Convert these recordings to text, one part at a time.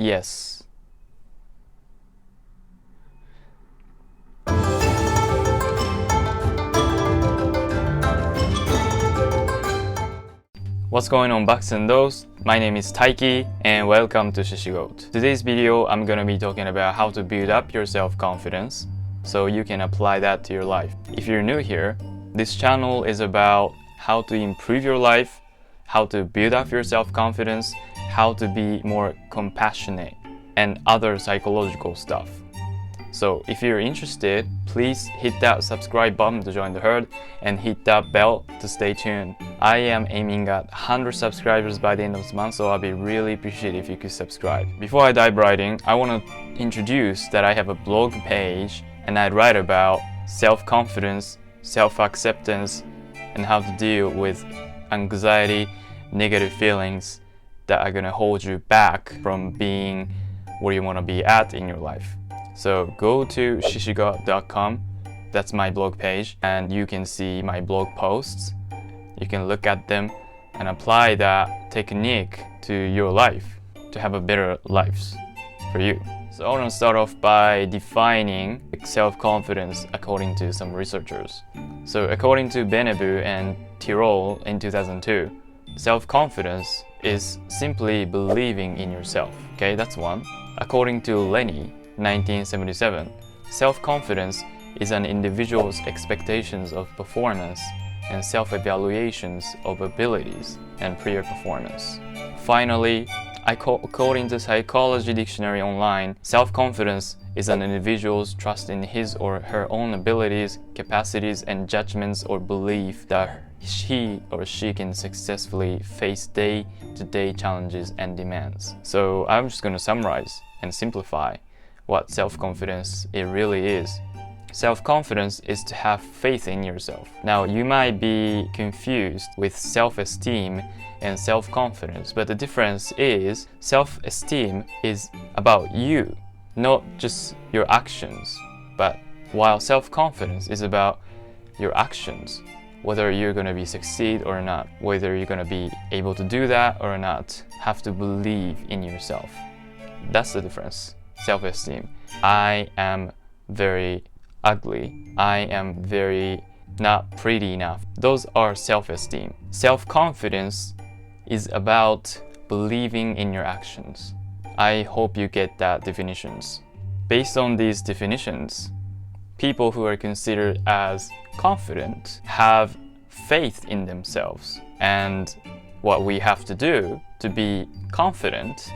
Yes. What's going on, bucks and dolls? My name is Taiki and welcome to Shishigoat. Today's video, I'm gonna be talking about how to build up your self-confidence so you can apply that to your life. If you're new here, this channel is about how to improve your life, how to build up your self-confidence, how to be more compassionate, and other psychological stuff. So if you're interested, please hit that subscribe button to join the herd and hit that bell to stay tuned. I am aiming at 100 subscribers by the end of this month, so I'll be really appreciative if you could subscribe. Before I dive right in, I want to introduce that I have a blog page and I write about self-confidence, self-acceptance, and how to deal with anxiety, negative feelings that are going to hold you back from being where you want to be at in your life. So go to shishigoat.com, that's my blog page, and you can see my blog posts. You can look at them and apply that technique to your life to have a better life for you. So I want to start off by defining self-confidence according to some researchers. So according to Benebu and Tirol in 2002, self-confidence is simply believing in yourself. Okay, that's one. According to Lenny, 1977, self-confidence is an individual's expectations of performance and self-evaluations of abilities and prior performance. Finally, according to Psychology Dictionary Online, self-confidence is an individual's trust in his or her own abilities, capacities, and judgments or belief that he or she can successfully face day-to-day challenges and demands. So I'm just going to summarize and simplify what self-confidence it really is. Self-confidence is to have faith in yourself. Now, you might be confused with self-esteem and self-confidence, but the difference is self-esteem is about you, not just your actions. But while self-confidence is about your actions, whether you're going to be succeed or not, whether you're going to be able to do that or not, have to believe in yourself. That's the difference. Self-esteem. I am very ugly. I am very not pretty enough. Those are self-esteem. Self-confidence is about believing in your actions. I hope you get that definitions. Based on these definitions, people who are considered as confident have faith in themselves. And what we have to do to be confident,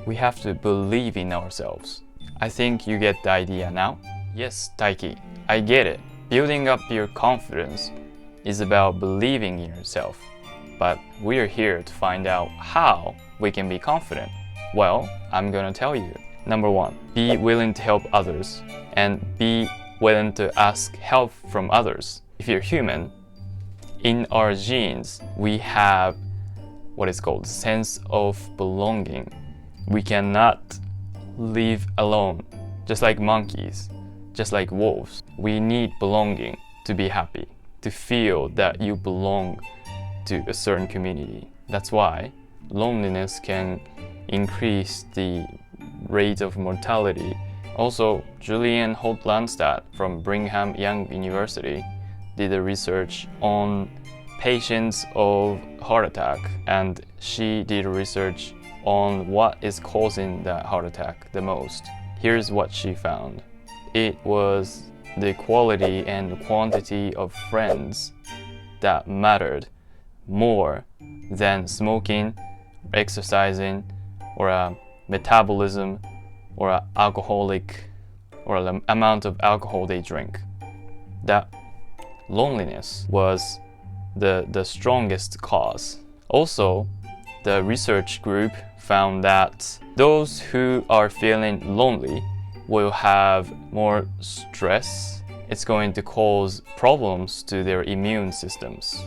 we have to believe in ourselves. I think you get the idea now. Yes, Taiki, I get it. Building up your confidence is about believing in yourself. But we're here to find out how we can be confident. Well, I'm gonna tell you. Number one, be willing to help others and be willing to ask help from others. If you're human, in our genes, we have what is called sense of belonging. We cannot live alone, just like monkeys, just like wolves. We need belonging to be happy, to feel that you belong to a certain community. That's why loneliness can increase the rate of mortality. Also, Julian Holt-Landstad from Brigham Young University did a research on patients of heart attack, and she did research on what is causing that heart attack the most. Here's what she found. It was the quality and the quantity of friends that mattered more than smoking, exercising, or a metabolism, or an alcoholic, or the amount of alcohol they drink. That loneliness was the strongest cause. Also, the research group found that those who are feeling lonely will have more stress. It's going to cause problems to their immune systems.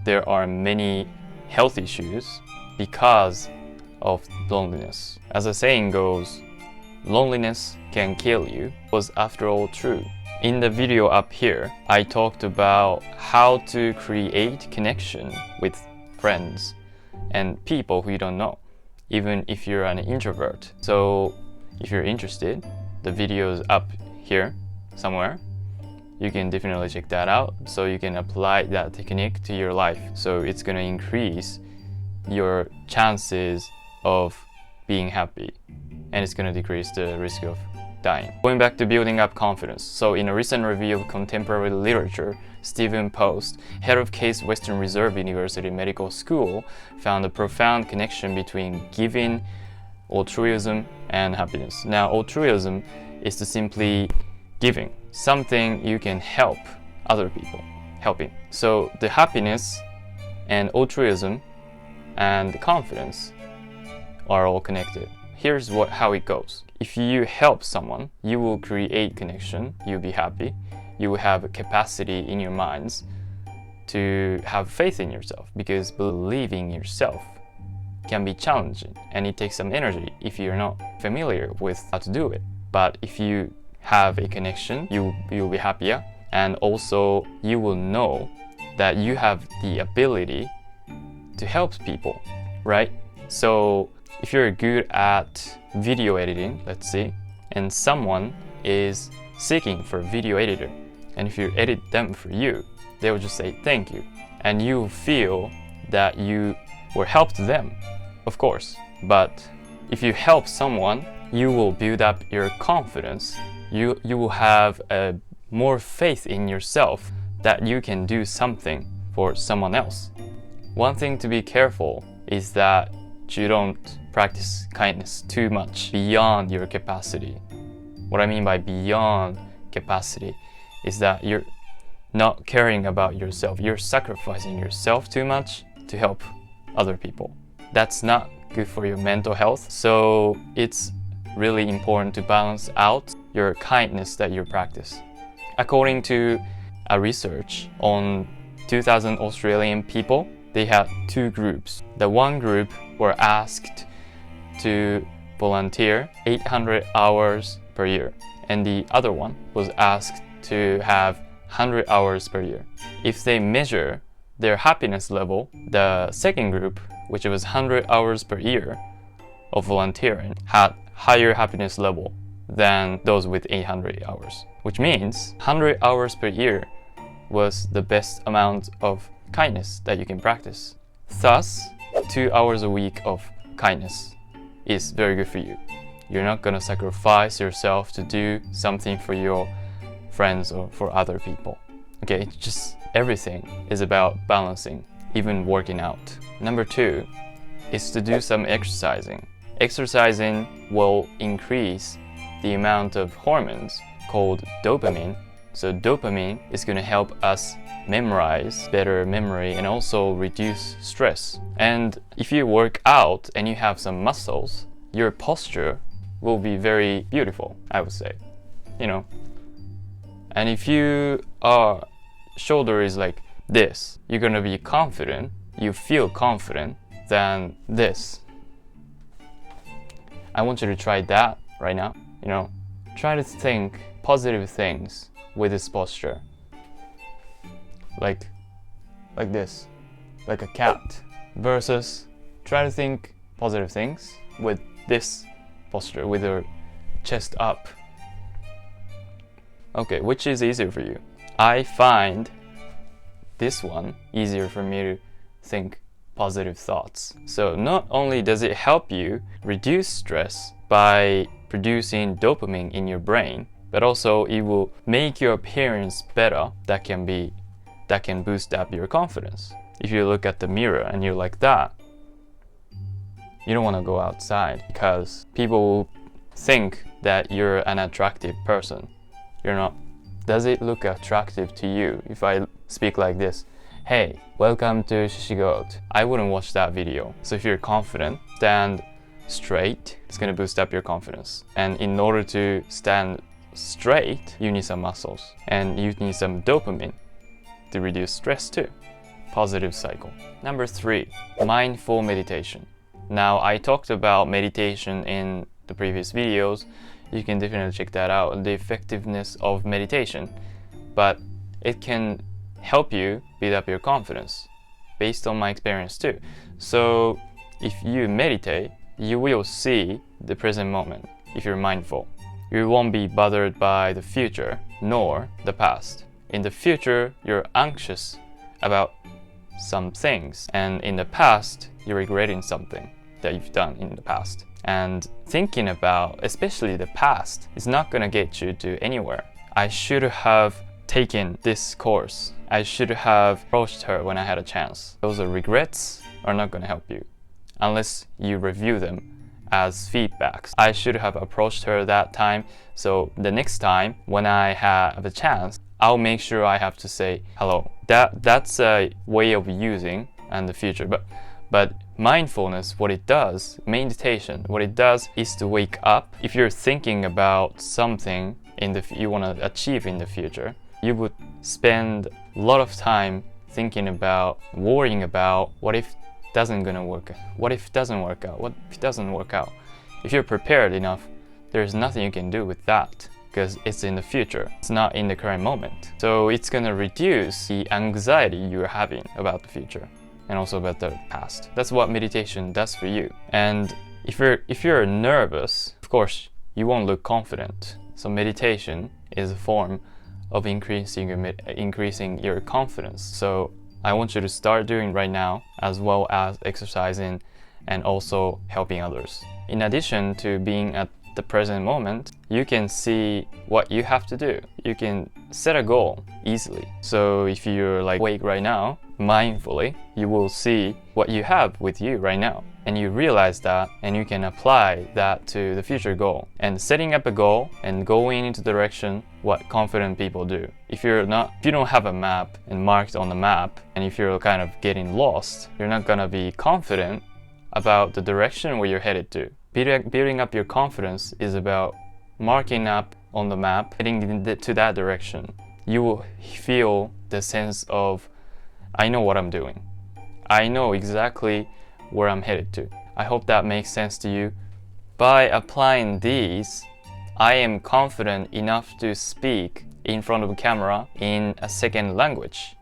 There are many health issues because of loneliness. As the saying goes, loneliness can kill you, was after all true. In the video up here, I talked about how to create connection with friends and people who you don't know. even if you're an introvert. So if you're interested, the video is up here somewhere. You can definitely check that out so you can apply that technique to your life. So it's going to increase your chances of being happy, and it's going to decrease the risk of dying. Going back to building up confidence. So in a recent review of contemporary literature, Stephen Post, head of Case Western Reserve University Medical School, found a profound connection between giving, altruism, and happiness. Now, altruism is to simply giving, something you can help other people, helping. So the happiness and altruism and the confidence are all connected. Here's how it goes. If you help someone, you will create connection, you'll be happy, you will have a capacity in your minds to have faith in yourself, because believing in yourself can be challenging and it takes some energy if you're not familiar with how to do it. But if you have a connection, you'll be happier, and also you will know that you have the ability to help people, right? So if you're good at video editing, let's say, and someone is seeking for a video editor, and if you edit them for you, they will just say thank you, and you feel that you were helped them, of course. But if you help someone, you will build up your confidence. You will have more faith in yourself that you can do something for someone else. One thing to be careful is that you don't practice kindness too much beyond your capacity. What I mean by beyond capacity is that you're not caring about yourself. You're sacrificing yourself too much to help other people. That's not good for your mental health. So it's really important to balance out your kindness that you practice. According to a research on 2,000 Australian people, they had two groups. The one group were asked to volunteer 800 hours per year, and the other one was asked to have 100 hours per year. If they measure their happiness level, the second group, which was 100 hours per year of volunteering, had higher happiness level than those with 800 hours, which means 100 hours per year was the best amount of kindness that you can practice. Thus, 2 hours a week of kindness is very good for you. You're not gonna sacrifice yourself to do something for your friends or for other people. Okay, it's just everything is about balancing, even working out. Number 2 is to do some exercising. Exercising will increase the amount of hormones called dopamine. So dopamine is going to help us memorize, better memory, and also reduce stress. And if you work out and you have some muscles, your posture will be very beautiful, I would say, you know. And if your shoulder is like this, you're going to be confident, you feel confident than this. I want you to try that right now, you know. Try to think positive things with this posture. Like this, like a cat. Versus try to think positive things with this posture, with your chest up. Okay, which is easier for you? I find this one easier for me to think positive thoughts. So not only does it help you reduce stress by producing dopamine in your brain, but also it will make your appearance better. That can boost up your confidence. If you look at the mirror and you're like that, you don't want to go outside because people will think that you're an attractive person. You're not. Does it look attractive to you if I speak like this? Hey, welcome to Shishigoat. I wouldn't watch that video. So if you're confident, stand straight. It's gonna boost up your confidence. And in order to stand straight, you need some muscles and you need some dopamine to reduce stress too. Positive cycle. Number 3, mindful meditation. Now, I talked about meditation in the previous videos. You can definitely check that out, the effectiveness of meditation. But it can help you build up your confidence based on my experience too. So if you meditate, you will see the present moment if you're mindful. You won't be bothered by the future nor the past. In the future, you're anxious about some things, and in the past, you're regretting something that you've done in the past. And thinking about, especially the past, is not gonna get you to anywhere. I should have taken this course. I should have approached her when I had a chance. Those are regrets are not gonna help you unless you review them as feedbacks. I should have approached her that time, so the next time when I have a chance, I'll make sure I have to say hello. That's a way of using in the future. But mindfulness, what it does, meditation, what it does is to wake up. If you're thinking about something you want to achieve in the future, you would spend a lot of time thinking about, worrying about what if it doesn't work out? What if it doesn't work out? What if it doesn't work out? If you're prepared enough, there's nothing you can do with that because it's in the future. It's not in the current moment. So it's gonna reduce the anxiety you're having about the future and also about the past. That's what meditation does for you. And if you're nervous, of course, you won't look confident. So meditation is a form of increasing your confidence. So I want you to start doing right now, as well as exercising and also helping others. In addition to being at the present moment, you can see what you have to do. You can set a goal easily. So if you're like awake right now, mindfully, you will see what you have with you right now. And you realize that, and you can apply that to the future goal. And setting up a goal and going into the direction what confident people do. If you don't have a map and marked on the map, and if you're kind of getting lost, you're not gonna be confident about the direction where you're headed to. Building up your confidence is about marking up on the map, heading to that direction. You will feel the sense of, I know what I'm doing. I know exactly where I'm headed to. I hope that makes sense to you. By applying these, I am confident enough to speak in front of a camera in a second language,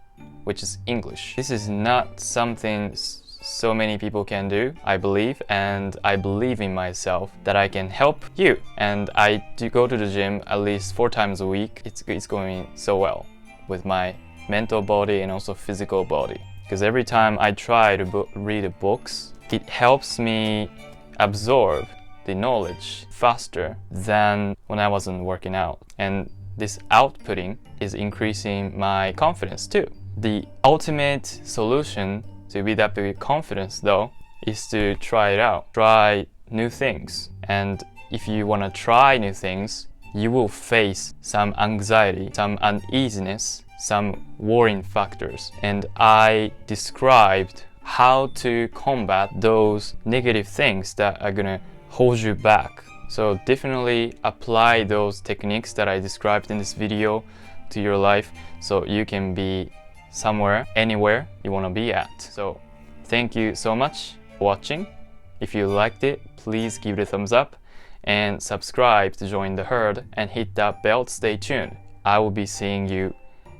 which is English. This is not something so many people can do, I believe, and I believe in myself that I can help you. And I do go to the gym at least 4 times a week. It's going so well with my mental body and also physical body. Because every time I try to read books, it helps me absorb the knowledge faster than when I wasn't working out. And this outputting is increasing my confidence too. The ultimate solution to build up your confidence, though, is to try it out. Try new things. And if you want to try new things, you will face some anxiety, some uneasiness, some worrying factors. And I described how to combat those negative things that are gonna hold you back. So definitely apply those techniques that I described in this video to your life so you can be somewhere, anywhere you want to be at. So thank you so much for watching. If you liked it, please give it a thumbs up and subscribe to join the herd and hit that bell to stay tuned. I will be seeing you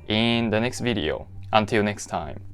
in the next video. Until next time.